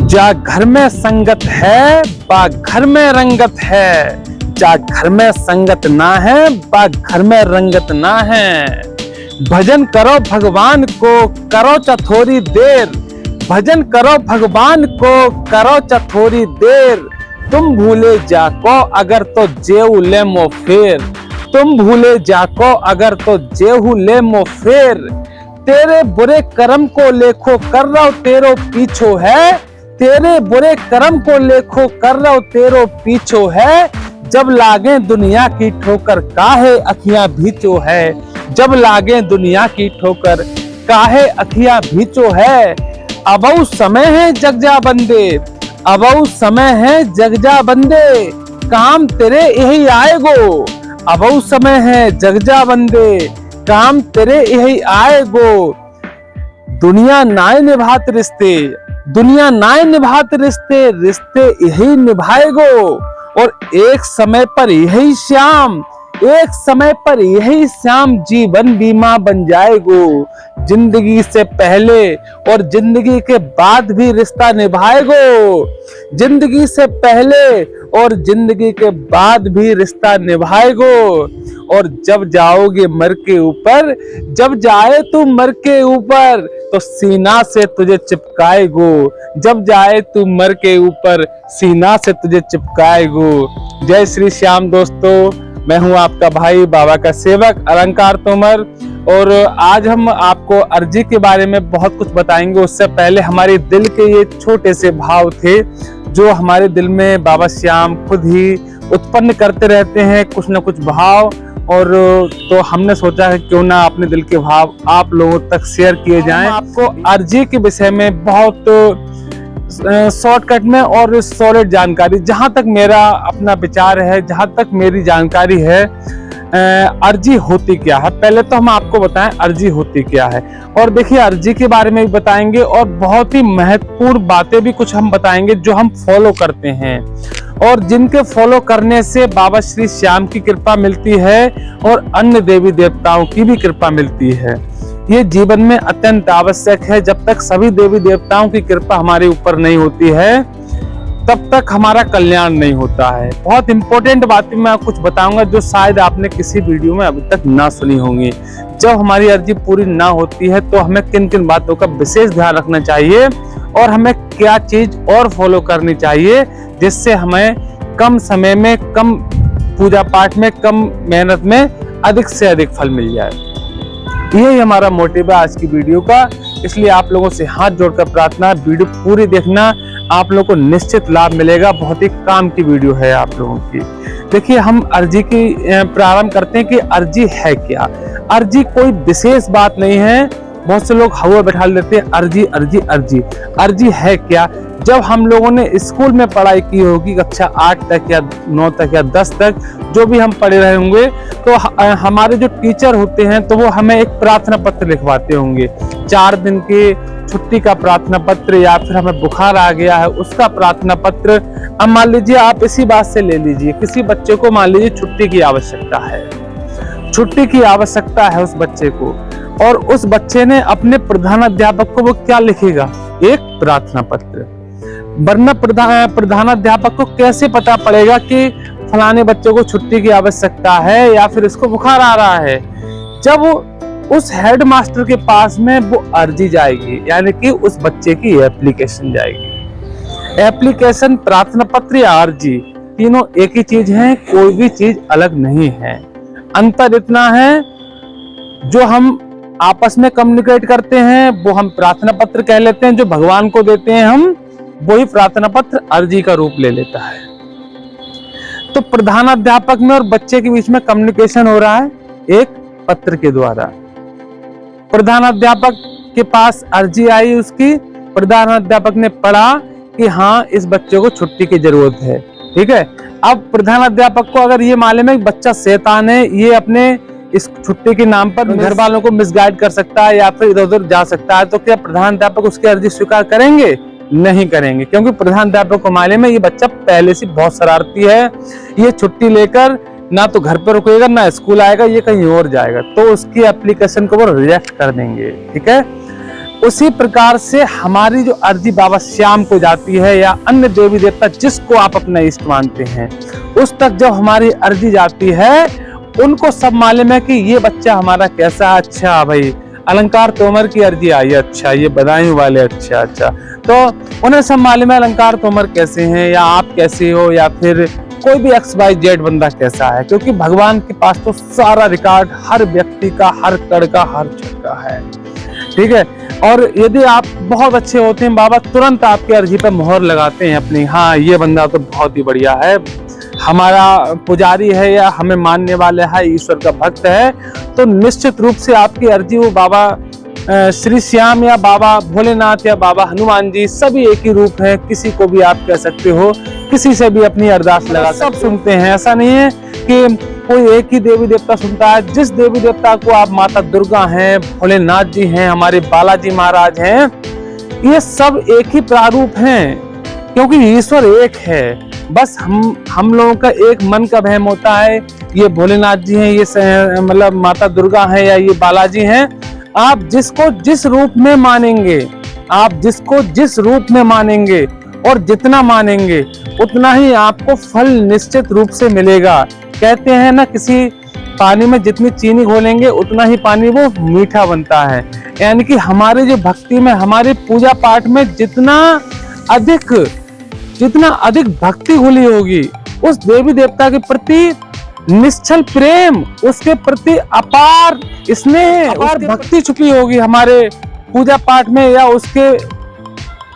जा घर में संगत है बा घर में रंगत है, जा घर में संगत ना है बा घर में रंगत ना है। भजन करो भगवान को करो चा थोड़ी देर, भजन करो भगवान को करो चा थोड़ी देर। तुम भूले जाको अगर तो जेऊ ले मो फेर, तुम भूले जाको अगर तो जेऊ ले मो फेर। तेरे बुरे कर्म को लेखो कर रहा तेरो पीछो है, तेरे बुरे कर्म को लेखो कर रहा तेरो पीछो है। जब लागे दुनिया की ठोकर काहे अखियां भीचो है, जब लागे दुनिया की ठोकर काहे अखियां भीचो है। अबऊ समय है जग जा बंदे, अबऊ समय है जग जा बंदे, काम तेरे यही आएगो। अबऊ समय है जग जा बंदे, काम तेरे यही आएगो। दुनिया नाय निभात रिश्ते, दुनिया नाय निभात रिश्ते, रिश्ते यही निभाएगो। और एक समय पर यही श्याम, एक समय पर यही श्याम जीवन बीमा बन जाएगो। जिंदगी से पहले और जिंदगी के बाद भी रिश्ता निभाएगो, जिंदगी से पहले और जिंदगी के बाद भी रिश्ता निभाएगो। और जब जाओगे मर के ऊपर, जब जाए तू मर के ऊपर तो सीना से तुझे चिपकाएगो, जब जाए तू मर के ऊपर सीना से तुझे चिपकाएगो। जय श्री श्याम दोस्तों, मैं हूं आपका भाई बाबा का सेवक अलंकार तोमर। और आज हम आपको अर्जी के बारे में बहुत कुछ बताएंगे। उससे पहले हमारे दिल के ये छोटे से भाव थे जो हमारे दिल में बाबा श्याम खुद ही उत्पन्न करते रहते हैं, कुछ न कुछ भाव। और तो हमने सोचा है क्यों ना अपने दिल के भाव आप लोगों तक शेयर किए जाएं। आपको अर्जी के विषय में बहुत शॉर्टकट में और सॉलिड जानकारी, जहां तक मेरा अपना विचार है, जहां तक मेरी जानकारी है, अर्जी होती क्या है। पहले तो हम आपको बताएं अर्जी होती क्या है, और देखिए अर्जी के बारे में भी बताएंगे और बहुत ही महत्वपूर्ण बातें भी कुछ हम बताएंगे जो हम फॉलो करते हैं और जिनके फॉलो करने से बाबा श्री श्याम की कृपा मिलती है और अन्य देवी देवताओं की भी कृपा मिलती है। ये जीवन में अत्यंत आवश्यक है। जब तक सभी देवी देवताओं की कृपा हमारे ऊपर नहीं होती है तब तक हमारा कल्याण नहीं होता है। बहुत इंपॉर्टेंट बातें मैं कुछ बताऊंगा जो शायद आपने किसी वीडियो में अभी तक ना सुनी होंगी। जब हमारी अर्जी पूरी ना होती है तो हमें किन किन बातों का विशेष ध्यान रखना चाहिए और हमें क्या चीज और फॉलो करनी चाहिए जिससे हमें कम समय में, कम पूजा पाठ में, कम मेहनत में अधिक से अधिक फल मिल जाए। यही हमारा मोटिव है आज की वीडियो का। इसलिए आप लोगों से हाथ जोड़कर प्रार्थना, वीडियो पूरी देखना, आप लोगों को निश्चित लाभ मिलेगा। बहुत ही काम की वीडियो है आप लोगों की। देखिए हम अर्जी की प्रारंभ करते हैं कि अर्जी है क्या। अर्जी कोई विशेष बात नहीं है। बहुत से लोग हवा बैठा लेते हैं अर्जी अर्जी अर्जी। अर्जी है क्या? जब हम लोगों ने स्कूल में पढ़ाई की होगी कक्षा 8 तक या 9 तक या 10 तक, जो भी हम पढ़े रहे होंगे, तो हमारे जो टीचर होते हैं तो वो हमें एक प्रार्थना पत्र लिखवाते होंगे। 4 दिन की छुट्टी का प्रार्थना पत्र, या फिर हमें बुखार आ गया है उसका प्रार्थना पत्र। अब मान लीजिए आप इसी बात से ले लीजिए, किसी बच्चे को मान लीजिए छुट्टी की आवश्यकता है, छुट्टी की आवश्यकता है उस बच्चे को, और उस बच्चे ने अपने प्रधानाध्यापक को वो क्या लिखेगा? एक प्रार्थना पत्र। वरना प्रधानाध्यापक को कैसे पता पड़ेगा कि फलाने बच्चे को छुट्टी की आवश्यकता है या फिर इसको बुखार आ रहा है? जब उस हेडमास्टर के पास में वो अर्जी जाएगी, यानी कि उस बच्चे की एप्लीकेशन जाएगी। एप्लीकेशन, प्रार्थना पत्र या अर्जी, तीनों एक ही चीज है, कोई भी चीज अलग नहीं है। अंतर इतना है, जो हम आपस में कम्युनिकेट करते हैं वो हम प्रार्थना पत्र कह लेते हैं, जो भगवान को देते हैं हम वही प्रार्थना पत्र अर्जी का रूप ले लेता है। तो प्रधानाध्यापक में और बच्चे के बीच में कम्युनिकेशन हो रहा है एक पत्र के द्वारा। प्रधानाध्यापक के पास अर्जी आई, उसकी प्रधानाध्यापक ने पढ़ा कि हाँ इस बच्चे को छुट्टी की जरूरत है, ठीक है। अब प्रधानाध्यापक को अगर ये मालूम है कि बच्चा शैतान है, ये अपने इस छुट्टी के नाम पर घर वालों को मिसगाइड कर सकता है या फिर इधर उधर जा सकता है, तो क्या प्रधानाध्यापक उसकी अर्जी स्वीकार करेंगे? नहीं करेंगे, क्योंकि प्रधानाध्यापक को मालूम है ये बच्चा पहले से बहुत शरारती है, ये छुट्टी लेकर ना तो घर पर रुकेगा ना स्कूल आएगा, ये कहीं और जाएगा, तो उसकी एप्लीकेशन को वो रिजेक्ट कर देंगे, ठीक है। उसी प्रकार से हमारी जो अर्जी बाबा श्याम को जाती है या अन्य देवी देवता जिसको आप अपना इष्ट मानते हैं, उस तक जब हमारी अर्जी जाती है, उनको सब मालूम है कि ये बच्चा हमारा कैसा। अच्छा भाई, अलंकार तोमर की अर्जी आई, अच्छा ये बदायूं वाले, अच्छा अच्छा, तो उन्हें सब मालूम है अलंकार तोमर कैसे हैं, या आप कैसे हो, या फिर कोई भी XYZ बंदा कैसा है, क्योंकि भगवान के पास तो सारा रिकॉर्ड हर व्यक्ति का, हर कड़ का, हर क्षण का है। ठीक है, और यदि आप बहुत अच्छे होते हैं, बाबा तुरंत आपकी अर्जी पर मोहर लगाते हैं अपनी, हाँ ये बंदा तो बहुत ही बढ़िया है, हमारा पुजारी है या हमें मानने वाले है, ईश्वर का भक्त है, तो निश्चित रूप से आपकी अर्जी वो बाबा श्री श्याम या बाबा भोलेनाथ या बाबा हनुमान जी सभी एक ही रूप है, किसी को भी आप कह सकते हो, किसी से भी अपनी अरदास लगा, सब सुनते हैं। ऐसा नहीं है कि कोई एक ही देवी देवता सुनता है। जिस देवी देवता को आप माता दुर्गा हैं, भोलेनाथ जी हैं, हमारे बालाजी महाराज हैं, ये सब एक ही प्रारूप हैं, क्योंकि ईश्वर एक है। बस हम लोगों का एक मन का वहम होता है, ये भोलेनाथ जी हैं, ये मतलब माता दुर्गा हैं या ये बालाजी हैं। आप जिसको जिस रूप में मानेंगे, आप जिसको जिस रूप में मानेंगे और जितना मानेंगे उतना ही आपको फल निश्चित रूप से मिलेगा। कहते हैं ना, किसी पानी में जितनी चीनी घोलेंगे उतना ही पानी वो मीठा बनता है। यानी कि हमारे जो भक्ति में, हमारे पूजा पाठ में जितना अधिक भक्ति घुली होगी, उस देवी देवता के प्रति निश्चल प्रेम, उसके प्रति अपार स्नेह, अपार भक्ति छुपी होगी हमारे पूजा पाठ में या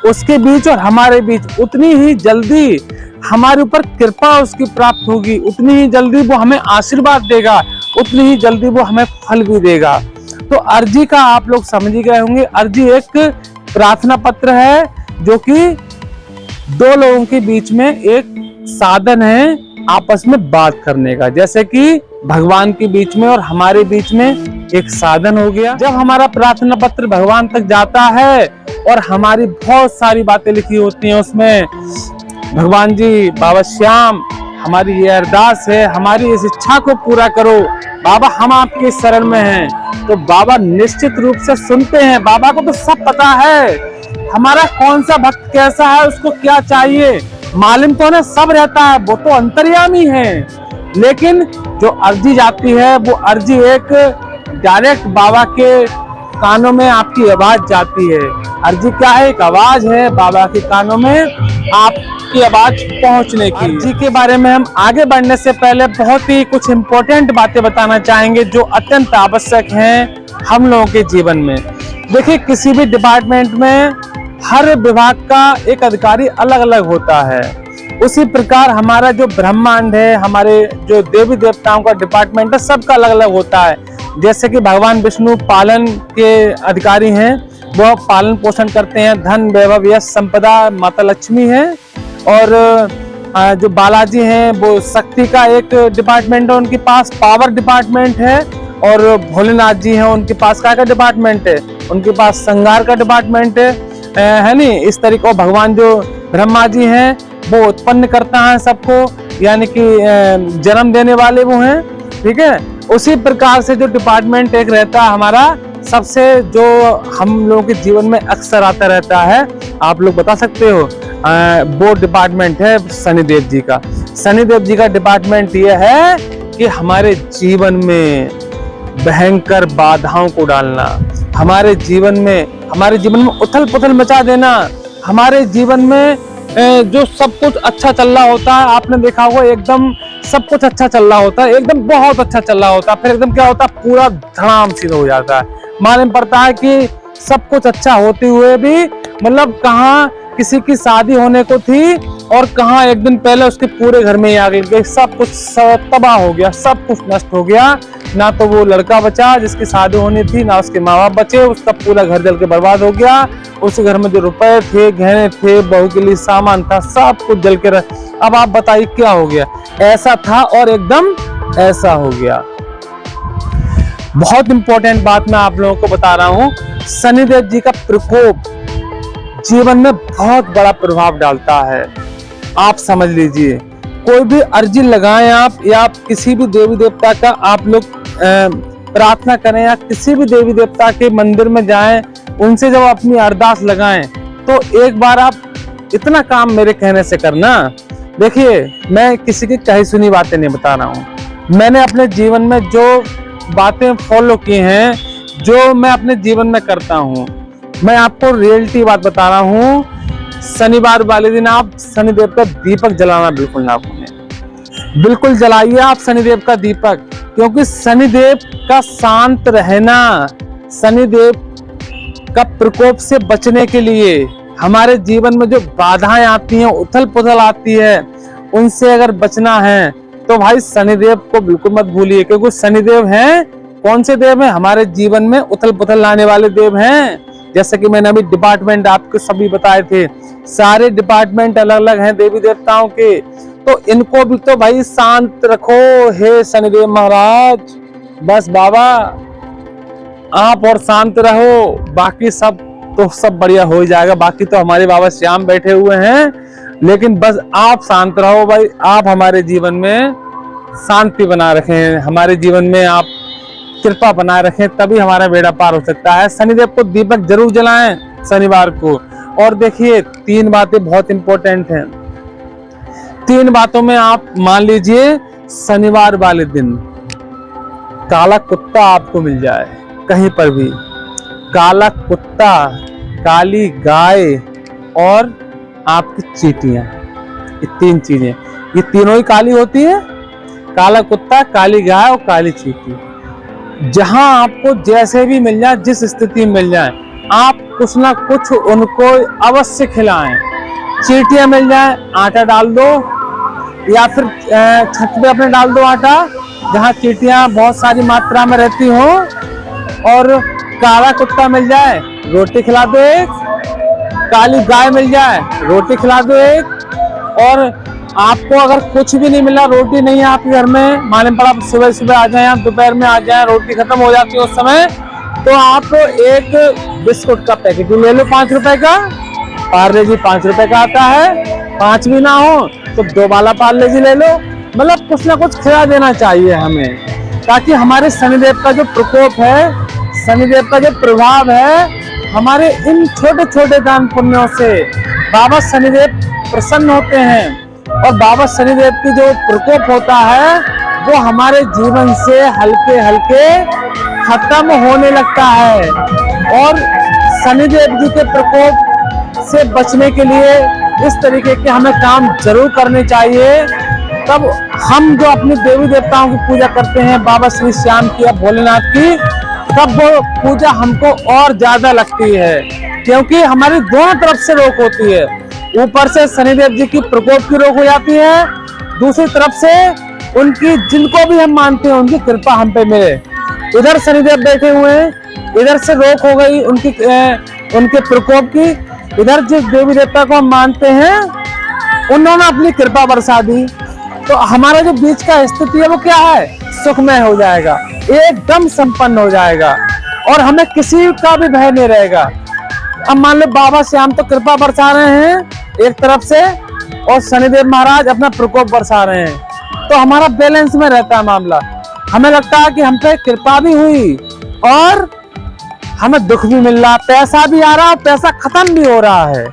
उसके बीच और हमारे बीच, उतनी ही जल्दी हमारे ऊपर कृपा उसकी प्राप्त होगी, उतनी ही जल्दी वो हमें आशीर्वाद देगा, उतनी ही जल्दी वो हमें फल भी देगा। तो अर्जी का आप लोग समझ ही गए होंगे, अर्जी एक प्रार्थना पत्र है जो कि दो लोगों के बीच में एक साधन है आपस में बात करने का, जैसे कि भगवान के बीच में और हमारे बीच में एक साधन हो गया। जब हमारा प्रार्थना पत्र भगवान तक जाता है और हमारी बहुत सारी बातें लिखी होती हैं उसमें, भगवान जी, बाबा श्याम, हमारी ये अरदास है, हमारी इस इच्छा को पूरा करो, बाबा हम आपके शरण में हैं, तो बाबा निश्चित रूप से सुनते हैं। बाबा को तो सब पता है हमारा कौन सा भक्त कैसा है, उसको क्या चाहिए, मालूम तो ना सब रहता है, वो तो अंतर्यामी है। लेकिन जो अर्जी जाती है, वो अर्जी एक डायरेक्ट बाबा के कानों में आपकी आवाज जाती है। अर्जी क्या है? एक आवाज है बाबा के कानों में आपकी आवाज पहुंचने की। अर्जी के बारे में हम आगे बढ़ने से पहले बहुत ही कुछ इम्पोर्टेंट बातें बताना चाहेंगे जो अत्यंत आवश्यक हैं हम लोगों के जीवन में। देखिए, किसी भी डिपार्टमेंट में हर विभाग का एक अधिकारी अलग अलग होता है। उसी प्रकार हमारा जो ब्रह्मांड है, हमारे जो देवी देवताओं का डिपार्टमेंट है, सबका अलग अलग होता है। जैसे कि भगवान विष्णु पालन के अधिकारी हैं, वो पालन पोषण करते हैं, धन वैभव यश संपदा माता लक्ष्मी है। और जो बालाजी हैं वो शक्ति का एक डिपार्टमेंट है, उनके पास पावर डिपार्टमेंट है। और भोलेनाथ जी हैं, उनके पास क्या का डिपार्टमेंट है? उनके पास श्रृंगार का डिपार्टमेंट है नहीं, इस तरीके। और भगवान जो ब्रह्मा जी हैं वो उत्पन्न करता है सबको, यानी कि जन्म देने वाले वो हैं, ठीक है। उसी प्रकार से जो डिपार्टमेंट एक रहता है हमारा, सबसे जो हम लोगों के जीवन में अक्सर आता रहता है, आप लोग बता सकते हो, वो डिपार्टमेंट है शनिदेव जी का। शनिदेव जी का डिपार्टमेंट ये है कि हमारे जीवन में भयंकर बाधाओं को डालना, हमारे जीवन में उथल पुथल मचा देना, हमारे जीवन में जो सब कुछ अच्छा चल रहा होता है, आपने देखा होगा एकदम सब कुछ अच्छा चल रहा होता है, एकदम बहुत अच्छा चल रहा होता है, फिर एकदम क्या होता है, पूरा धड़ाम सिद्ध हो जाता है। मालूम पड़ता है कि सब कुछ अच्छा होते हुए भी, मतलब कहाँ किसी की शादी होने को थी और कहाँ एक दिन पहले उसके पूरे घर में आग लग गई, सब कुछ तबाह हो गया, सब कुछ नष्ट हो गया। ना तो वो लड़का बचा जिसकी शादी होनी थी, ना उसके माँ बाप बचे, उसका पूरा घर जल के बर्बाद हो गया। उस घर में जो रुपए थे, गहने थे, बहू के लिए सामान था, सब कुछ जल के अब आप बताइए क्या हो गया? ऐसा था और एकदम ऐसा हो गया। बहुत इंपॉर्टेंट बात मैं आप लोगों को बता रहा हूँ, शनिदेव जी का प्रकोप जीवन में बहुत बड़ा प्रभाव डालता है। आप समझ लीजिए, कोई भी अर्जी लगाएं आप, या आप किसी भी देवी देवता का आप लोग प्रार्थना करें, या किसी भी देवी देवता के मंदिर में जाएं, उनसे जब अपनी अरदास लगाएं तो एक बार आप इतना काम मेरे कहने से करना। देखिए, मैं किसी की कही सुनी बातें नहीं बता रहा हूँ। मैंने अपने जीवन में जो बातें फॉलो की हैं, जो मैं अपने जीवन में करता हूँ, मैं आपको रियलिटी बात बता रहा हूँ। शनिवार वाले दिन आप शनिदेव का दीपक जलाना बिल्कुल ना भूलें। बिल्कुल जलाइए आप शनिदेव का दीपक, क्योंकि शनिदेव का शांत रहना, शनिदेव का प्रकोप से बचने के लिए हमारे जीवन में जो बाधाएं आती हैं, उथल पुथल आती है, उनसे अगर बचना है तो भाई शनिदेव को बिल्कुल मत भूलिए। क्योंकि शनिदेव हैं, कौन से देव हैं? हमारे जीवन में उथल पुथल लाने वाले देव हैं। जैसे कि मैंने अभी डिपार्टमेंट आपको सभी बताए थे, सारे डिपार्टमेंट अलग अलग हैं देवी देवताओं के, तो इनको भी तो भाई शांत रखो हे शनिदेव महाराज। बस बाबा आप और शांत रहो, बाकी सब तो सब बढ़िया हो जाएगा। बाकी तो हमारे बाबा श्याम बैठे हुए हैं, लेकिन बस आप शांत रहो भाई। आप हमारे जीवन में शांति बना रखें, हमारे जीवन में आप कृपा बनाए रखें, तभी हमारा बेड़ा पार हो सकता है। शनिदेव को दीपक जरूर जलाएं शनिवार को। और देखिए, 3 बातें बहुत इंपॉर्टेंट हैं। 3 बातों में आप मान लीजिए शनिवार वाले दिन काला कुत्ता आपको मिल जाए कहीं पर भी, काला कुत्ता, काली गाय और आपकी चींटियां, ये 3 चीजें, ये तीनों ही काली होती है। काला कुत्ता, काली गाय और काली चींटी। जहां आपको जैसे भी मिल जाए, जिस स्थिति में मिल जाए, आप कुछ ना कुछ उनको अवश्य खिलाएं। चींटियां मिल जाए, आटा डाल दो, या फिर छत पे अपने डाल दो आटा, जहां चींटियां बहुत सारी मात्रा में रहती हो। और काला कुत्ता मिल जाए, रोटी खिला दो एक। काली गाय मिल जाए, रोटी खिला दो एक। और आपको अगर कुछ भी नहीं मिला, रोटी नहीं है आपके घर में, मालूम पड़ा सुबह सुबह आ जाए, दोपहर में आ जाए, रोटी खत्म हो जाती है उस समय, तो आप एक बिस्कुट का पैकेट ले लो 5 रुपए का। पार्ले जी 5 रुपए का आता है, 5 भी ना हो तो 2 वाला पार्ले जी ले लो। मतलब कुछ ना कुछ खिला देना चाहिए हमें, ताकि हमारे शनिदेव का जो प्रकोप है, शनिदेव का जो प्रभाव है, हमारे इन छोटे छोटे दान पुण्यों से बाबा शनिदेव प्रसन्न होते हैं। और बाबा शनिदेव की जो प्रकोप होता है, वो हमारे जीवन से हल्के हल्के खत्म होने लगता है। और शनिदेव जी के प्रकोप से बचने के लिए इस तरीके के हमें काम जरूर करने चाहिए। तब हम जो अपने देवी देवताओं की पूजा करते हैं, बाबा श्री श्याम की या भोलेनाथ की, तब वो पूजा हमको और ज्यादा लगती है, क्योंकि हमारी दोनों तरफ से रोक होती है। ऊपर से शनिदेव जी की प्रकोप की रोक हो जाती है, दूसरी तरफ से उनकी, जिनको भी हम मानते हैं, उनकी कृपा हम पे मिले। इधर शनिदेव बैठे हुए हैं, इधर से रोक हो गई उनके प्रकोप की, इधर जिस देवी देवता को हम मानते हैं, उन्होंने अपनी कृपा बरसा दी, तो हमारा जो बीच का स्थिति है वो क्या है? सुखमय हो जाएगा, एकदम संपन्न हो जाएगा, और हमें किसी का भी भय नहीं रहेगा। अब मान लो बाबा श्याम तो कृपा बरसा रहे हैं एक तरफ से, और शनिदेव महाराज अपना प्रकोप बरसा रहे हैं, तो हमारा बैलेंस में रहता है मामला। हमें लगता है कि हम पे कृपा भी हुई और हमें दुख भी मिल रहा, पैसा भी आ रहा और पैसा खत्म भी हो रहा है।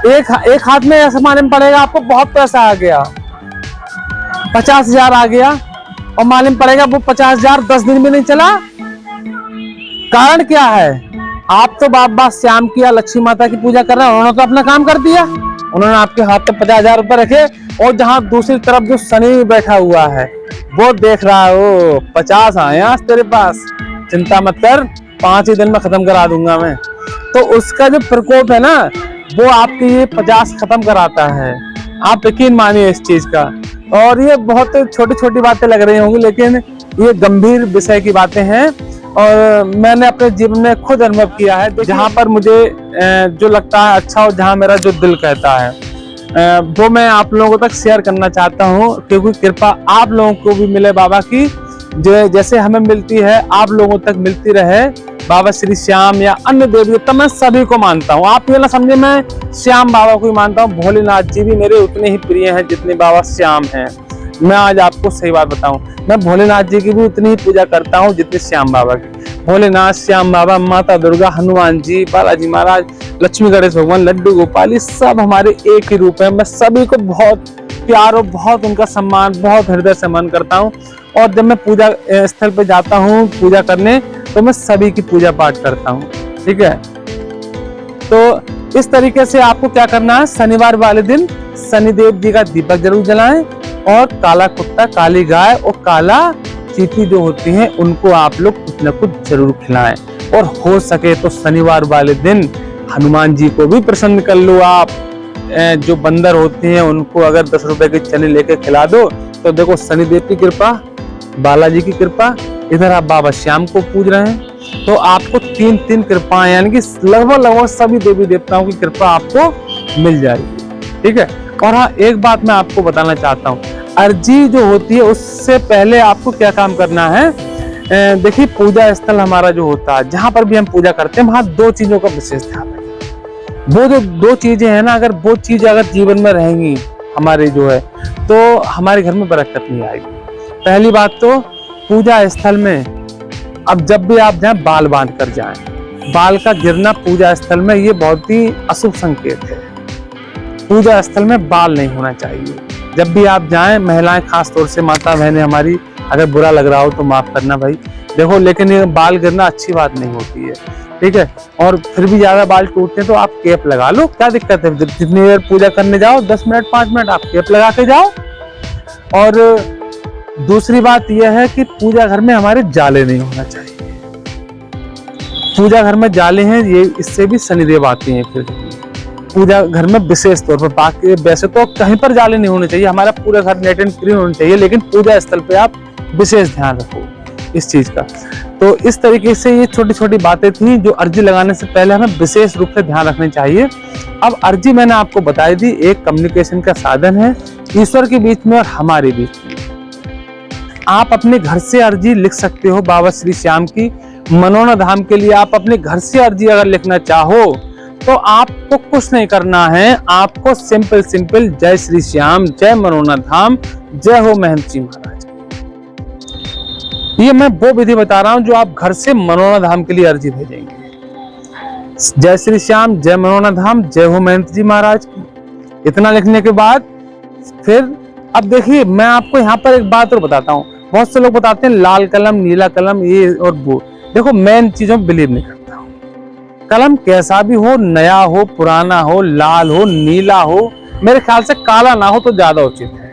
एक हाथ में ऐसा मालूम पड़ेगा आपको बहुत पैसा आ गया, 50,000 आ गया, और मालूम पड़ेगा वो 50,000 10 दिन में नहीं चला। कारण क्या है? आप तो बाबा श्याम की या लक्ष्मी माता की पूजा कर रहे हैं, उन्होंने तो अपना काम कर दिया, उन्होंने आपके हाथ में 50,000 रुपए रखे, और जहां दूसरी तरफ जो शनि बैठा हुआ है वो देख रहा है, ओ 50 आए आज तेरे पास, चिंता मत कर, 5 ही दिन में खत्म करा दूंगा मैं। तो उसका जो प्रकोप है ना, वो आपकी ये 50 खत्म कराता है। आप यकीन मानिए इस चीज का। और ये बहुत छोटी छोटी बातें लग रही होंगी, लेकिन ये गंभीर विषय की बातें हैं, और मैंने अपने जीवन में खुद अनुभव किया है। जहाँ पर मुझे जो लगता है अच्छा, और जहाँ मेरा जो दिल कहता है, वो मैं आप लोगों तक शेयर करना चाहता हूँ, क्योंकि कृपा आप लोगों को भी मिले बाबा की, जो जैसे हमें मिलती है आप लोगों तक मिलती रहे। बाबा श्री श्याम या अन्य देवी देवता मैं सभी को मानता हूँ, आप ये ना समझे मैं श्याम बाबा को ही मानता हूँ, भोलेनाथ जी भी मेरे उतने ही प्रिय हैं जितने बाबा श्याम हैं। मैं आज आपको सही बात बताऊं, मैं भोलेनाथ जी की भी उतनी ही पूजा करता हूं जितनी श्याम बाबा की। भोलेनाथ, श्याम बाबा, माता दुर्गा, हनुमान जी, बालाजी महाराज, लक्ष्मी गणेश भगवान, लड्डू गोपाल, ये सब हमारे एक ही रूप है। मैं सभी को बहुत प्यार और बहुत उनका सम्मान, बहुत हृदय से सम्मान करता हूँ। और जब मैं पूजा स्थल पे जाता हूँ पूजा करने, तो मैं सभी की पूजा पाठ करता हूँ। ठीक है, तो इस तरीके से आपको क्या करना है, शनिवार वाले दिन शनिदेव जी का दीपक जरूर जलाएं, और काला कुत्ता, काली गाय और काला चींटी जो होती हैं उनको आप लोग कुछ न कुछ जरूर खिलाएं। और हो सके तो शनिवार वाले दिन हनुमान जी को भी प्रसन्न कर लो आप। जो बंदर होते हैं उनको अगर 10 रुपए के चने लेके खिला दो, तो देखो शनिदेव की कृपा, बालाजी की कृपा, इधर आप बाबा श्याम को पूज रहे हैं, तो आपको तीन कृपाएं, यानी कि लगभग सभी देवी देवताओं की कृपा आपको मिल जाएगी। ठीक है, और हाँ एक बात मैं आपको बताना चाहता हूँ, अर्जी जो होती है उससे पहले आपको क्या काम करना है। देखिए पूजा स्थल हमारा जो होता है, जहां पर भी हम पूजा करते हैं, वहां 2 चीजों का विशेष ध्यान रखें। वो जो 2 चीजें हैं ना, अगर वो चीजें अगर जीवन में रहेंगी हमारे जो है, तो हमारे घर में बरकत नहीं आएगी। पहली बात तो पूजा स्थल में अब जब भी आप जाएं बाल बांध कर जाएं। बाल का गिरना पूजा स्थल में ये बहुत ही अशुभ संकेत है। पूजा स्थल में बाल नहीं होना चाहिए। जब भी आप जाएं, महिलाएं खास तौर से, माता बहनें हमारी, अगर बुरा लग रहा हो तो माफ करना भाई, देखो लेकिन ये बाल गिरना अच्छी बात नहीं होती है। ठीक है, और फिर भी ज्यादा बाल टूटते हैं तो आप कैप लगा लो, क्या दिक्कत है। जितनी देर पूजा करने जाओ, 10 मिनट 5 मिनट आप कैप लगा के जाओ। और दूसरी बात यह है कि पूजा घर में हमारे जाले नहीं होना चाहिए। पूजा घर में जाले हैं, ये इससे भी शनिदेव आते हैं। फिर पूजा घर में विशेष तौर पर, बाकी वैसे तो कहीं पर जाले नहीं होने चाहिए, हमारा पूरा घर नेट एंड क्लीन होना चाहिए, लेकिन पूजा स्थल पे आप विशेष ध्यान रखो इस चीज का। तो इस तरीके से ये छोटी छोटी बातें थी जो अर्जी लगाने से पहले हमें विशेष रूप से ध्यान रखनी चाहिए। अब अर्जी मैंने आपको बताई दी, एक कम्युनिकेशन का साधन है ईश्वर के बीच में और हमारे बीच में। आप अपने घर से अर्जी लिख सकते हो बाबा श्री श्याम की मनोना धाम के लिए। आप अपने घर से अर्जी अगर लिखना चाहो तो आपको कुछ नहीं करना है, आपको सिंपल जय श्री श्याम, जय मनोना धाम, जय हो महंत जी महाराज। ये मैं वो विधि बता रहा हूं जो आप घर से मनोना धाम के लिए अर्जी भेजेंगे। जय श्री श्याम, जय मनोना धाम, जय हो महंत जी महाराज की। इतना लिखने के बाद फिर अब देखिए मैं आपको यहाँ पर एक बात और बताता हूँ। बहुत से लोग बताते हैं लाल कलम, नीला कलम, ये और वो। देखो मैं इन चीजों में बिलीव नहीं करता हूँ। कलम कैसा भी हो, नया हो, पुराना हो, लाल हो, नीला हो, मेरे ख्याल से काला ना हो तो ज्यादा उचित है।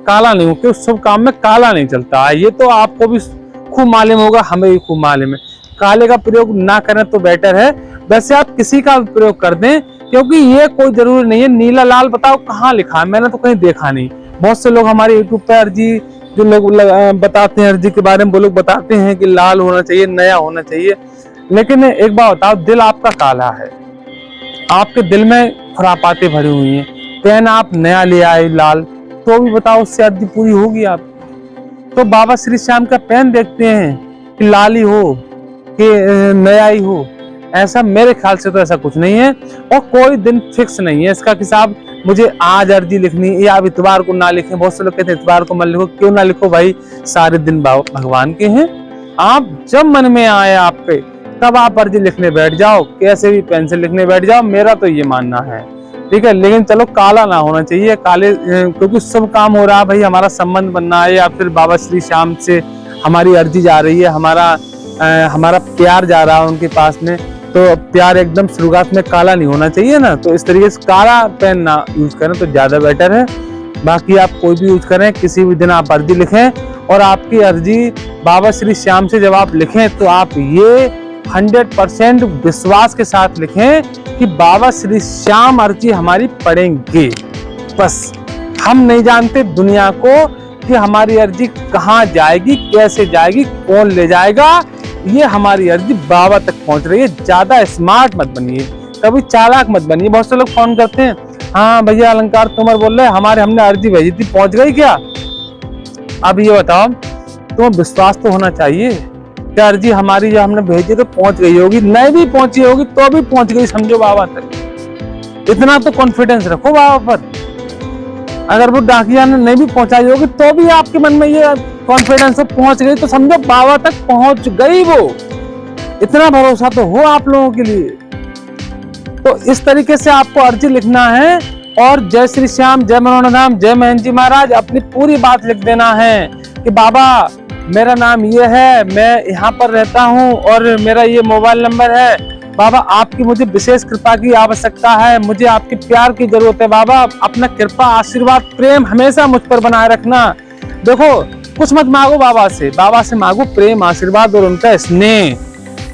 काला नहीं हो, क्योंकि शुभ काम में काला नहीं चलता है। ये तो आपको भी खूब मालूम होगा, हमें भी खूब मालूम है। काले का प्रयोग ना करें तो बेटर है। वैसे आप किसी का भी प्रयोग कर दें, क्योंकि ये कोई जरूरी नहीं है। नीला लाल बताओ कहाँ लिखा है, मैंने तो कहीं देखा नहीं। बहुत से लोग हमारे यूट्यूब पे अर्जी जो लोग बताते हैं अर्जी के बारे में, वो लोग बताते हैं कि लाल होना चाहिए, नया होना चाहिए। लेकिन एक बात बताओ, दिल आपका काला है, आपके दिल में खुरापाते भरी हुई हैं, पेन आप नया ले आए लाल, तो भी बताओ उससे अर्जी पूरी होगी आप? तो बाबा श्री श्याम का पेन देखते हैं कि लाल ही हो कि नया ही हो, ऐसा मेरे ख्याल से तो ऐसा कुछ नहीं है। और कोई दिन फिक्स नहीं है इसका कि साहब मुझे आज अर्जी लिखनी है या आप इतवार को ना लिखें। बहुत से लोग कहते हैं इतवार को मत लिखो, क्यों ना लिखो भाई, सारे दिन भगवान के हैं। आप जब मन में आए आपके, तब आप अर्जी लिखने बैठ जाओ, कैसे भी पेन से लिखने बैठ जाओ, मेरा तो ये मानना है। ठीक है, लेकिन चलो काला ना होना चाहिए। काले क्योंकि सब काम हो रहा है भाई, हमारा संबंध बनना है या फिर बाबा श्री श्याम से हमारी अर्जी जा रही है, हमारा प्यार जा रहा है उनके पास में, तो प्यार एकदम शुरुआत में काला नहीं होना चाहिए ना। तो इस तरीके से काला पेन ना यूज करें तो ज्यादा बेटर है। बाकी आप कोई भी यूज करें, किसी भी दिन आप अर्जी लिखें, और आपकी अर्जी बाबा श्री श्याम से जब आप लिखें तो आप ये 100% विश्वास के साथ लिखें कि बाबा श्री श्याम अर्जी हमारी पढ़ेंगे। बस हम नहीं जानते दुनिया को कि हमारी अर्जी कहाँ जाएगी, कैसे जाएगी, कौन ले जाएगा। ये हमारी अर्जी बाबा तक पहुंच रही है। ज्यादा स्मार्ट मत बनिए, कभी चालाक मत बनिए। बहुत से लोग फोन करते हैं, हाँ भैया अलंकार तोमर बोल रहे हैं, हमने अर्जी भेजी थी, पहुंच गई क्या? अब ये बताओ, तुम्हें विश्वास तो होना चाहिए कि अर्जी हमारी जो हमने भेजी तो पहुंच गई होगी। नहीं भी पहुंची होगी तो भी पहुंच गई समझो बाबा तक। इतना तो कॉन्फिडेंस रखो बाबा पर। अगर वो डाकिया ने नहीं भी पहुंचाई होगी तो भी आपके मन में ये कॉन्फिडेंस पहुंच गई तो समझो बाबा तक पहुंच गई वो। इतना भरोसा तो हो आप लोगों के लिए। तो इस तरीके से आपको अर्जी लिखना है और जय श्री श्याम, जय मनोना धाम, जय महेंद्र जी महाराज अपनी पूरी बात लिख देना है कि बाबा मेरा नाम ये है, मैं यहाँ पर रहता हूँ और मेरा ये मोबाइल नंबर है। बाबा आपकी मुझे विशेष कृपा की आवश्यकता है, मुझे आपके प्यार की जरूरत है। बाबा अपना कृपा, आशीर्वाद, प्रेम हमेशा मुझ पर बनाए रखना। देखो कुछ मत मांगो बाबा से मांगो प्रेम, आशीर्वाद और उनका स्नेह।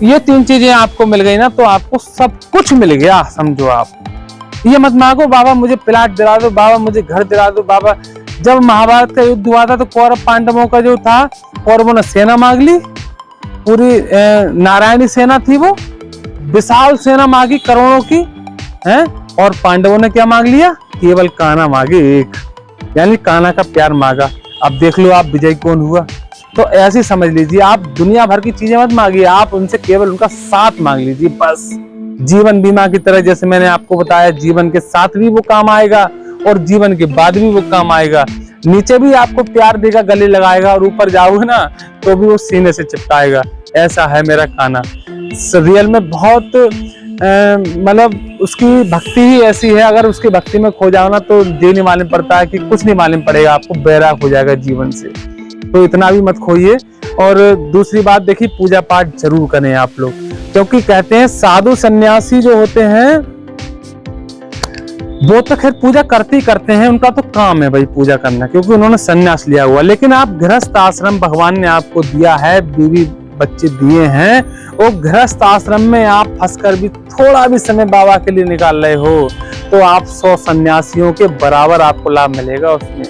ये 3 चीजें आपको मिल गई ना तो आपको सब कुछ मिल गया समझो आप। ये मत मांगो बाबा मुझे प्लाट दिला दो, बाबा मुझे घर दिला दो। बाबा जब महाभारत का युद्ध हुआ था तो कौरव पांडवों का जो था, कौरवों ने सेना मांग ली, पूरी नारायणी सेना थी, वो विशाल सेना मांगी करोड़ों की हैं, और पांडवों ने क्या मांग लिया, केवल कान्हा मांगे एक, यानी कान्हा का प्यार मांगा। अब देख लो आप विजय कौन हुआ। तो ऐसे समझ लीजिए आप दुनिया भर की चीजें मत मांगिए, आप उनसे केवल उनका साथ मांग लीजिए बस। जीवन बीमा की तरह जैसे मैंने आपको बताया, जीवन के साथ भी वो काम आएगा और जीवन के बाद भी वो काम आएगा। नीचे भी आपको प्यार देगा, गले लगाएगा, और ऊपर जाओगे ना तो भी वो सीने से चिपकाएगा। ऐसा है मेरा कान्हा। रियल में बहुत मतलब उसकी भक्ति ही ऐसी है, अगर उसकी भक्ति में खो जाओ ना तो ये नहीं मालूम पड़ता है कि कुछ नहीं मालूम पड़ेगा, आपको बैराग हो जाएगा जीवन से। तो इतना भी मत खोइए। और दूसरी बात देखिए, पूजा पाठ जरूर करें आप लोग, क्योंकि कहते हैं साधु सन्यासी जो होते हैं वो तो खैर पूजा करते ही करते हैं, उनका तो काम है भाई पूजा करना, क्योंकि उन्होंने सन्यास लिया हुआ। लेकिन आप गृहस्थ आश्रम भगवान ने आपको दिया है, बीवी बच्चे दिए हैं, वो गृहस्थ आश्रम में आप फंसकर भी थोड़ा भी समय बाबा के लिए निकाल रहे हो तो आप 100 सन्यासियों के बराबर आपको लाभ मिलेगा उसमें।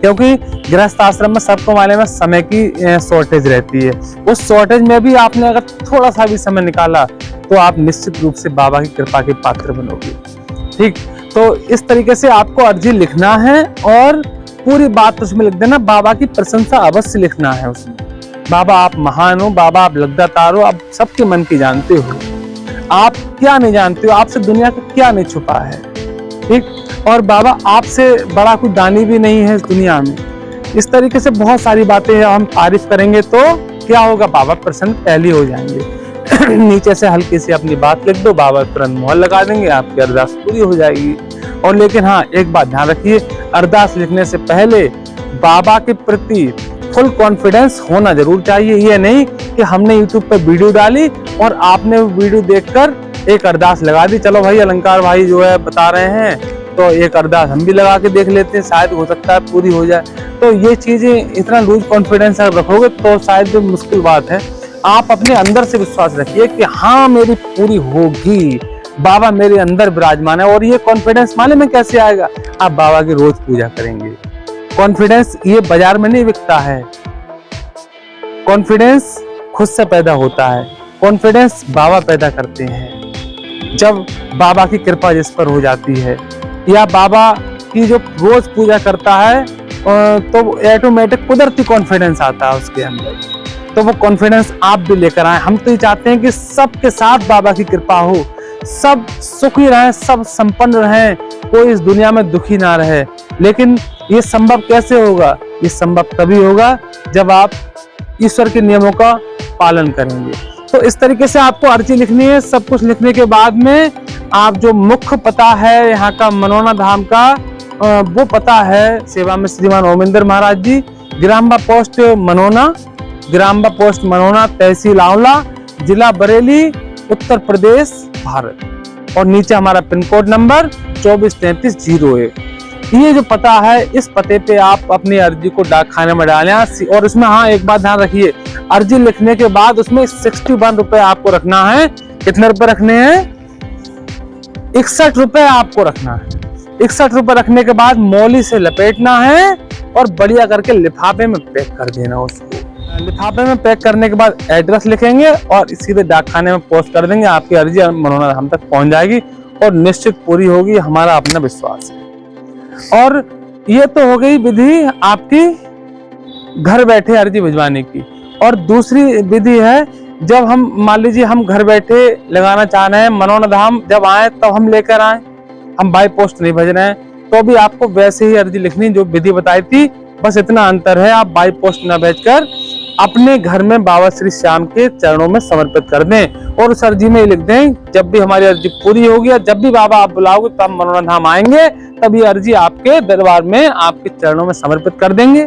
क्योंकि गृहस्थ आश्रम में सबको मालूम है समय की शॉर्टेज रहती है, उस शॉर्टेज में भी आपने अगर थोड़ा सा भी समय निकाला तो आप निश्चित रूप से बाबा की कृपा के पात्र बनोगे। ठीक, तो इस तरीके से आपको अर्जी लिखना है और पूरी बात उसमें लिख देना। बाबा की प्रशंसा अवश्य लिखना है उसमें। बाबा आप महान हो, बाबा आप लगदातार हो, आप सबके मन की जानते हो, आप क्या नहीं जानते हो, आपसे दुनिया का क्या नहीं छुपा है। ठीक, और बाबा आपसे बड़ा कोई दानी भी नहीं है इस दुनिया में। इस तरीके से बहुत सारी बातें हम तारीफ करेंगे तो क्या होगा, बाबा प्रसन्न पहले हो जाएंगे। नीचे से हल्की सी अपनी बात लिख दो, बाबा तुरंत मोहर लगा देंगे, आपकी अरदास पूरी हो जाएगी। और लेकिन हाँ एक बात ध्यान रखिए, अरदास लिखने से पहले बाबा के प्रति फुल कॉन्फिडेंस होना जरूर चाहिए। ये नहीं कि हमने YouTube पे वीडियो डाली और आपने वो वीडियो देखकर एक अरदास लगा दी, चलो भाई अलंकार भाई जो है बता रहे हैं तो एक अरदास हम भी लगा के देख लेते हैं, शायद हो सकता है पूरी हो जाए। तो ये चीजें इतना लूज कॉन्फिडेंस अगर रखोगे तो शायद मुश्किल बात है। आप अपने अंदर से विश्वास रखिए कि हाँ मेरी पूरी होगी, बाबा मेरे अंदर विराजमान है। और ये कॉन्फिडेंस मालूम है कैसे आएगा, आप बाबा की रोज पूजा करेंगे। कॉन्फिडेंस ये बाजार में नहीं बिकता है, कॉन्फिडेंस खुद से पैदा होता है, कॉन्फिडेंस बाबा पैदा करते हैं। जब बाबा की कृपा जिस पर हो जाती है या बाबा की जो रोज पूजा करता है तो ऑटोमेटिक कुदरती कॉन्फिडेंस आता है उसके अंदर। तो वो कॉन्फिडेंस आप भी लेकर आए। हम तो ये चाहते हैं कि सबके साथ बाबा की कृपा हो, सब सुखी रहें, सब संपन्न रहें, कोई इस दुनिया में दुखी ना रहे। लेकिन ये संभव कैसे होगा, ये संभव तभी होगा जब आप ईश्वर के नियमों का पालन करेंगे। तो इस तरीके से आपको अर्जी लिखनी है। सब कुछ लिखने के बाद में आप जो मुख्य पता है यहाँ का मनोना धाम का, वो पता है सेवा में श्रीमान ओमेंद्र महाराज जी, ग्राम्बा पोस्ट मनोना, ग्राम्बा पोस्ट मनोना, तहसील आंवला, जिला बरेली, उत्तर प्रदेश, भारत। और नीचे हमारा पिन कोड नंबर 243301। ये जो पता है, इस पते पे आप अपनी अर्जी को डाक खाने में डालें। और इसमें हाँ एक बात ध्यान रखिए, अर्जी लिखने के बाद उसमें 61 रुपए आपको रखना है। कितने रुपए रखने हैं, 61 रुपए आपको रखना है। 61 रुपए रखने के बाद मौली से लपेटना है और बढ़िया करके लिफाफे में पैक कर देना उसको। लिफाफे में पैक करने के बाद एड्रेस लिखेंगे और सीधे डाक खाने में पोस्ट कर देंगे। आपकी अर्जी मनोना धाम तक पहुंच जाएगी और निश्चित पूरी होगी, हमारा अपना विश्वास है। और ये तो हो गई विधि आपकी घर बैठे अर्जी भिजवाने की। और दूसरी विधि है, जब हम मान लीजिए हम घर बैठे लगाना चाह रहे हैं, मनोना धाम जब आए तब हम लेकर आए, हम बाय पोस्ट नहीं भेज रहे हैं। तो भी आपको वैसे ही अर्जी लिखनी जो विधि बताई थी। बस इतना अंतर है, आप बाई पोस्ट न भेजकर अपने घर में बाबा श्री श्याम के चरणों में समर्पित कर दें और उस अर्जी में लिख दें, जब भी हमारी अर्जी पूरी होगी या जब भी बाबा आप बुलाओगे तब मनोरथ धाम आएंगे, तब ये अर्जी आपके दरबार में आपके चरणों में समर्पित कर देंगे।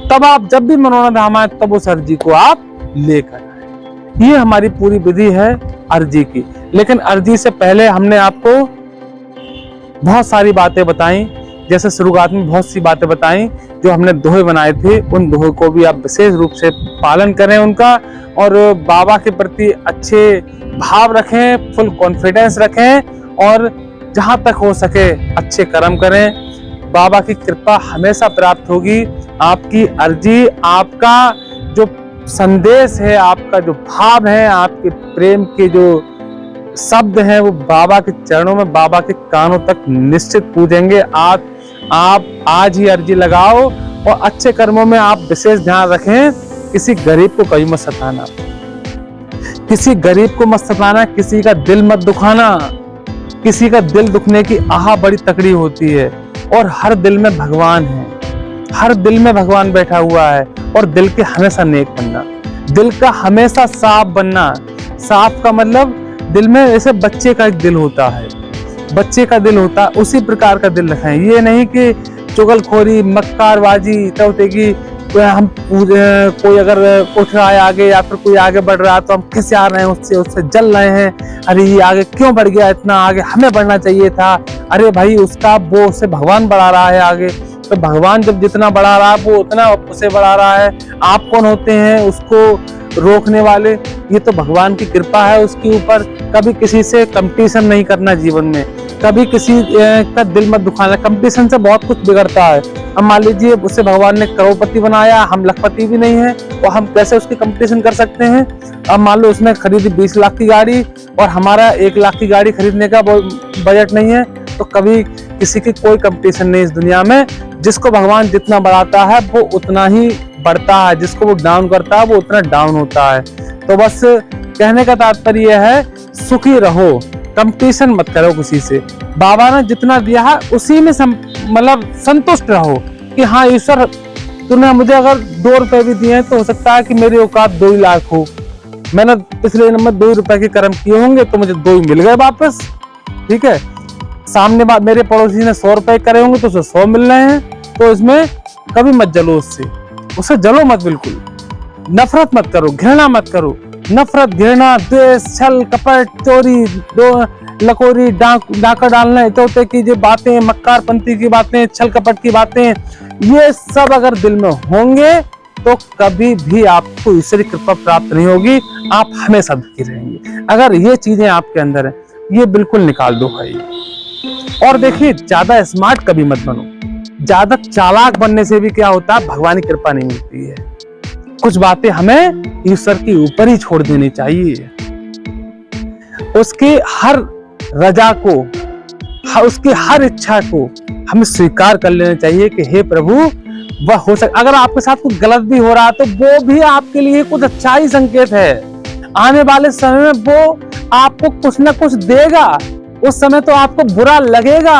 तब आप जब भी मनोरथ धाम आए तब उस अर्जी को आप लेकर आए। ये हमारी पूरी विधि है अर्जी की। लेकिन अर्जी से पहले हमने आपको बहुत सारी बातें बताई, जैसे शुरुआत में बहुत सी बातें बताई जो हमने दोहे बनाए थे, उन दोहे को भी आप विशेष रूप से पालन करें उनका, और बाबा के प्रति अच्छे भाव रखें, फुल कॉन्फिडेंस रखें और जहां तक हो सके अच्छे कर्म करें। बाबा की कृपा हमेशा प्राप्त होगी। आपकी अर्जी, आपका जो संदेश है, आपका जो भाव है, आपके प्रेम के जो शब्द हैं, वो बाबा के चरणों में, बाबा के कानों तक निश्चित पूजेंगे। आप आज ही अर्जी लगाओ और अच्छे कर्मों में आप विशेष ध्यान रखें। किसी गरीब को कभी मत सताना, किसी गरीब को मत सताना, किसी का दिल मत दुखाना। किसी का दिल दुखने की आह बड़ी तकड़ी होती है और हर दिल में भगवान है, हर दिल में भगवान बैठा हुआ है। और दिल के हमेशा नेक बनना, दिल का हमेशा साफ बनना। साफ का मतलब दिल में ऐसे बच्चे का एक दिल होता है, बच्चे का दिल होता है, उसी प्रकार का दिल रखें। ये नहीं कि चुगलखोरी, मक्कारबाजी, तौते की हम कोई अगर उठ रहा है आगे या फिर कोई आगे बढ़ रहा है तो हम खिसिया रहे हैं, उससे जल रहे हैं, अरे ये आगे क्यों बढ़ गया, इतना आगे हमें बढ़ना चाहिए था। अरे भाई उसका वो उससे भगवान बढ़ा रहा है आगे, तो भगवान जब जितना बढ़ा रहा है वो उतना उसे बढ़ा रहा है। आप कौन होते हैं उसको रोकने वाले? ये तो भगवान की कृपा है उसके ऊपर। कभी किसी से कंपटीशन नहीं करना जीवन में, कभी किसी का दिल मत दुखाना। कंपटीशन से बहुत कुछ बिगड़ता है। हम मान लीजिए उसे भगवान ने करोड़पति बनाया, हम लखपति भी नहीं है, और हम कैसे उसकी कंपटीशन कर सकते हैं? अब मान लो उसने खरीदी 20 लाख की गाड़ी और हमारा 1 लाख की गाड़ी खरीदने का बजट नहीं है, तो कभी किसी की कोई कंपटीशन नहीं इस दुनिया में। जिसको भगवान जितना बढ़ाता है वो उतना ही बढ़ता है, जिसको वो डाउन करता है वो उतना डाउन होता है। तो बस कहने का तात्पर्य है, सुखी रहो, कंपटीशन मत करो किसी से। बाबा ने जितना दिया है उसी में मतलब संतुष्ट रहो कि हाँ ईश्वर तूने मुझे अगर 2 रुपए भी दिए हैं तो हो सकता है कि मेरी औकात 2 लाख हो। मैंने पिछले नंबर 2 रुपए के कर्म किए होंगे तो मुझे 2 ही मिल गए वापस, ठीक है। सामने बात मेरे पड़ोसी ने 100 रुपए करे होंगे तो उसे 100 मिल रहे हैं, तो इसमें कभी मत जलो, उससे जलो मत, बिल्कुल नफरत मत करो, घृणा मत करो। नफरत, घृणा, द्वेष, छल, कपट, चोरी, लकोरी, डाका डालना, इतौते की जो बातें, मक्कारपंथी की बातें, छल कपट की बातें, ये सब अगर दिल में होंगे तो कभी भी आपको ईश्वरी कृपा प्राप्त नहीं होगी। आप हमेशा दुखी रहेंगे। अगर ये चीजें आपके अंदर है, ये बिल्कुल निकाल दो भाई। और देखिए, ज्यादा स्मार्ट कभी मत बनो। ज्यादा चालाक बनने से भी क्या होता है, भगवान की कृपा नहीं मिलती है। कुछ बातें हमें ईश्वर के ऊपर ही छोड़ देनी चाहिए। उसकी हर रजा को, उसकी हर इच्छा को हमें स्वीकार कर लेना चाहिए कि हे प्रभु, वह हो सके। अगर आपके साथ कुछ गलत भी हो रहा है तो वो भी आपके लिए कुछ अच्छा ही संकेत है। आने वाले समय में वो आपको कुछ ना कुछ देगा। उस समय तो आपको बुरा लगेगा,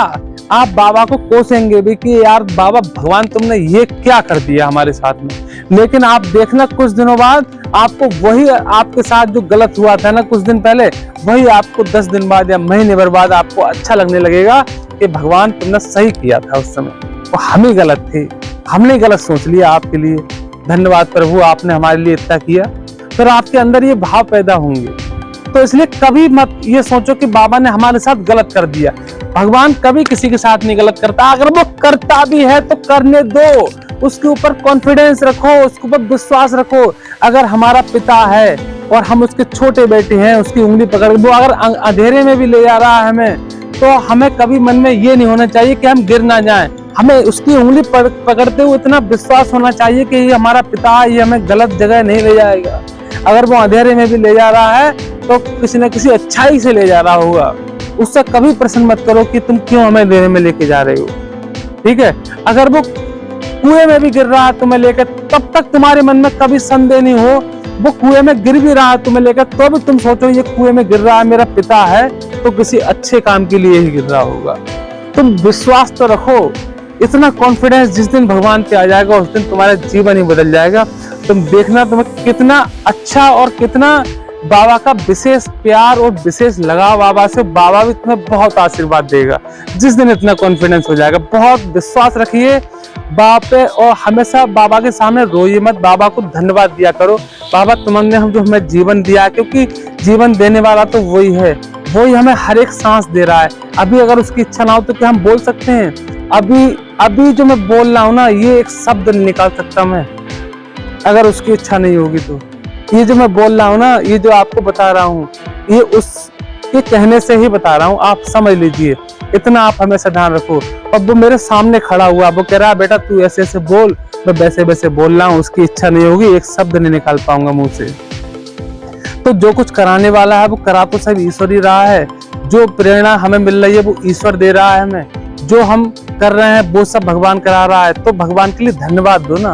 आप बाबा को कोसेंगे भी कि यार बाबा भगवान तुमने ये क्या कर दिया हमारे साथ में। लेकिन आप देखना कुछ दिनों बाद आपको वही आपके साथ जो गलत हुआ था ना कुछ दिन पहले, वही आपको 10 दिन बाद या महीने भर बाद आपको अच्छा लगने लगेगा कि भगवान तुमने सही किया था उस समय, तो हम ही गलत थे, हमने गलत सोच लिया आपके लिए। धन्यवाद प्रभु, आपने हमारे लिए इतना किया। फिर आपके अंदर ये भाव पैदा होंगे। तो इसलिए कभी मत ये सोचो कि बाबा ने हमारे साथ गलत कर दिया। भगवान कभी किसी के साथ नहीं गलत करता। अगर वो करता भी है तो करने दो, उसके ऊपर कॉन्फिडेंस रखो, उसके ऊपर विश्वास रखो। अगर हमारा पिता है और हम उसके छोटे बेटे हैं, उसकी उंगली पकड़ वो अगर अंधेरे में भी ले जा रहा है हमें, तो हमें कभी मन में ये नहीं होना चाहिए कि हम गिर ना जाएं। हमें उसकी उंगली पकड़ते हुए इतना विश्वास होना चाहिए कि ये हमारा पिता है, ये हमें गलत जगह नहीं ले जाएगा। अगर वो अंधेरे में भी ले जा रहा है तो किसी न किसी अच्छाई से ले जा रहा होगा। उससे कभी प्रश्न मत करो कि तुम क्यों हमें अंधेरे में लेके जा रहे हो, ठीक है। अगर वो कुएं में भी गिर रहा है तुम्हें लेकर, तब तक तुम्हारे मन में कभी संदेह नहीं हो। वो कुएं में गिर भी रहा है तुम्हें लेकर, तो भी तुम सोचो ये कुएं में गिर रहा है, मेरा पिता है तो किसी अच्छे काम के लिए ही गिर रहा होगा। तुम विश्वास तो रखो। इतना कॉन्फिडेंस जिस दिन भगवान पे आ जाएगा उस दिन तुम्हारा जीवन ही बदल जाएगा। तुम देखना तुम्हें कितना अच्छा और कितना बाबा का विशेष प्यार और विशेष लगाव बाबा से, बाबा भी तुम्हें बहुत आशीर्वाद देगा जिस दिन इतना कॉन्फिडेंस हो जाएगा। बहुत विश्वास रखिए बाबा पे और हमेशा बाबा के सामने रोइए मत, बाबा को धन्यवाद दिया करो। बाबा तुमने हमें जीवन दिया, क्योंकि जीवन देने वाला तो वही है, वही हमें हर एक सांस दे रहा है। अभी अगर उसकी इच्छा ना हो तो क्या हम बोल सकते हैं? अभी जो मैं बोल रहा हूँ ना, ये एक शब्द नहीं निकाल सकता मैं, अगर उसकी इच्छा नहीं होगी तो। ये जो मैं बोल रहा हूँ ना, ये जो आपको बता रहा हूँ, ये उसके कहने से ही बता रहा हूँ, आप समझ लीजिए। इतना आप हमेशा ध्यान रखो। अब वो मेरे सामने खड़ा हुआ, वो कह रहा है बेटा तू ऐसे ऐसे बोल, मैं वैसे वैसे बोल रहा हूँ, उसकी इच्छा नहीं होगी, एक शब्द नहीं निकाल पाऊंगा मुंह से। तो जो कुछ कराने वाला है वो करा तो सब ईश्वर ही रहा है। जो प्रेरणा हमें मिल रही है वो ईश्वर दे रहा है हमें। जो हम कर रहे हैं वो सब भगवान करा रहा है। तो भगवान के लिए धन्यवाद दो ना,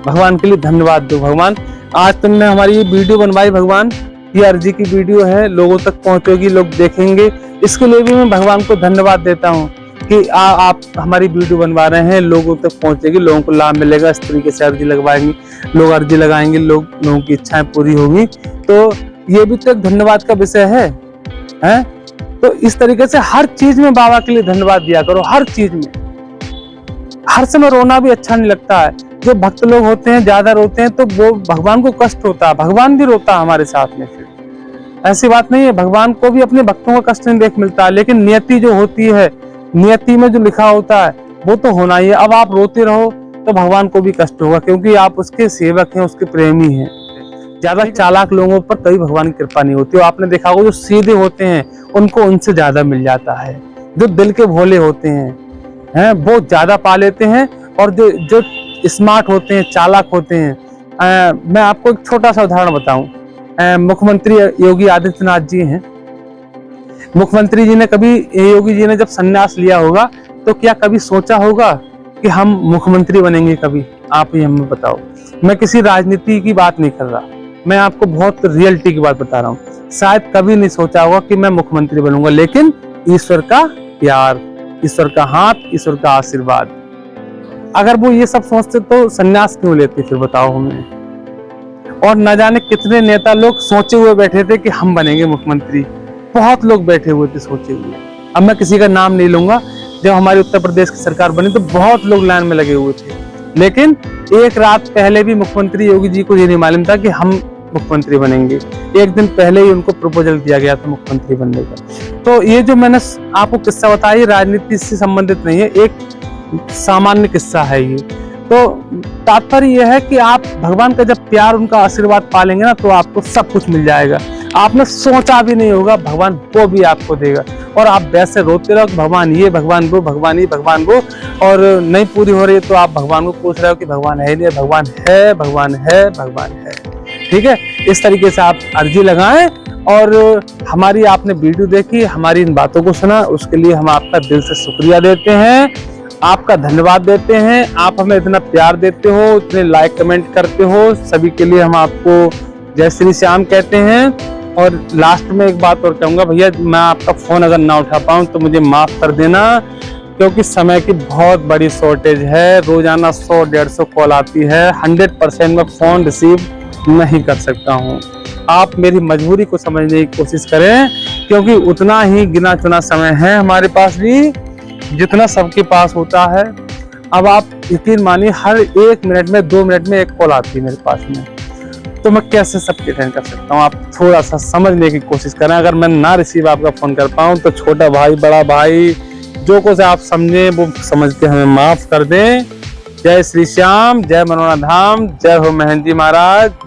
भगवान के लिए धन्यवाद दो। भगवान आज तुमने हमारी ये वीडियो बनवाई, भगवान ये अर्जी की वीडियो है, लोगों तक पहुंचेगी, लोग देखेंगे, इसके लिए भी मैं भगवान को धन्यवाद देता हूँ कि आप हमारी वीडियो बनवा रहे हैं, लोगों तक पहुंचेगी, लोगों को लाभ मिलेगा। इस तरीके से अर्जी लगवाएंगे, लोग अर्जी लगाएंगे, लोगों की इच्छाएं पूरी होगी। तो ये भी तो एक धन्यवाद का विषय है। तो इस तरीके से हर चीज में बाबा के लिए धन्यवाद दिया करो, हर चीज में। हर समय रोना भी अच्छा नहीं लगता है। जो भक्त लोग होते हैं ज्यादा रोते हैं तो वो भगवान को कष्ट होता है, भगवान भी रोता है हमारे साथ में। फिर ऐसी बात नहीं है, भगवान को भी अपने भक्तों का कष्ट नहीं देख मिलता, लेकिन नियति जो होती है, नियति में जो लिखा होता है वो तो होना ही है। अब आप रोते रहो तो भगवान को भी कष्ट होगा, क्योंकि आप उसके सेवक हैं, उसके प्रेमी हैं। ज्यादा चालाक लोगों पर कभी भगवान की कृपा नहीं होती। आपने देखा होगा जो सीधे होते हैं उनको उनसे ज्यादा मिल जाता है। जो दिल के भोले होते हैं वो ज्यादा पा लेते हैं, और जो स्मार्ट होते हैं, चालाक होते हैं। मैं आपको एक छोटा सा उदाहरण बताऊं। मुख्यमंत्री योगी आदित्यनाथ जी हैं। मुख्यमंत्री जी ने कभी, योगी जी ने जब संन्यास लिया होगा तो क्या कभी सोचा होगा कि हम मुख्यमंत्री बनेंगे? कभी आप ही हमें बताओ। मैं किसी राजनीति की बात नहीं कर रहा, मैं आपको बहुत रियलिटी की बात बता रहा हूँ। शायद कभी नहीं सोचा होगा कि मैं मुख्यमंत्री बनूंगा, लेकिन ईश्वर का प्यार, ईश्वर का हाथ, ईश्वर का आशीर्वाद। अगर वो ये सब सोचते तो संन्यास क्यों लेते फिर बताओ हमें? और न जाने कितने नेता लोग सोचे हुए बैठे थे कि हम बनेंगे मुख्यमंत्री। बहुत लोग बैठे हुए थे सोचे हुए। अब मैं किसी का नाम नहीं लूंगा। जब हमारी उत्तर प्रदेश की सरकार बनी तो बहुत लोग लाइन में लगे हुए थे, लेकिन एक रात पहले भी मुख्यमंत्री योगी जी को ये नहीं मालूम था कि हम मुख्यमंत्री बनेंगे। एक दिन पहले ही उनको प्रपोजल दिया गया था मुख्यमंत्री बनने का। तो ये जो मैंने आपको किस्सा बताया राजनीति से संबंधित नहीं है, एक सामान्य किस्सा है ये। तो तात्पर्य यह है कि आप भगवान का जब प्यार, उनका आशीर्वाद पालेंगे ना, तो आपको सब कुछ मिल जाएगा। आपने सोचा भी नहीं होगा, भगवान वो भी आपको देगा। और आप वैसे रोते रहो कि भगवान ये, भगवान वो, भगवान ये, भगवान वो, और नहीं पूरी हो रही है तो आप भगवान को पूछ रहे हो कि भगवान है नहीं, भगवान है, भगवान है, भगवान है। ठीक है, इस तरीके से आप अर्जी लगाएं। और हमारी आपने वीडियो देखी, हमारी इन बातों को सुना, उसके लिए हम आपका दिल से शुक्रिया देते हैं, आपका धन्यवाद देते हैं। आप हमें इतना प्यार देते हो, इतने लाइक कमेंट करते हो, सभी के लिए हम आपको जय श्री श्याम कहते हैं। और लास्ट में एक बात और कहूंगा, भैया मैं आपका फोन अगर ना उठा पाऊं तो मुझे माफ कर देना, क्योंकि समय की बहुत बड़ी शॉर्टेज है। रोजाना 100-150 कॉल आती है, 100% में फोन रिसीव नहीं कर सकता हूं। आप मेरी मजबूरी को समझने की कोशिश करें, क्योंकि उतना ही गिना चुना समय है हमारे पास भी जितना सबके पास होता है। अब आप यकीन मानिए, हर 1 मिनट में 2 मिनट में एक कॉल आती है मेरे पास में, तो मैं कैसे सबके अटेंड कर सकता हूँ? आप थोड़ा सा समझने की कोशिश करें। अगर मैं ना रिसीव आपका फोन कर पाऊँ तो छोटा भाई, बड़ा भाई, जो कुछ आप समझे वो समझ के हमें माफ कर दें। जय श्री श्याम, जय मनोरा धाम, जय हो महेंद्र जी महाराज।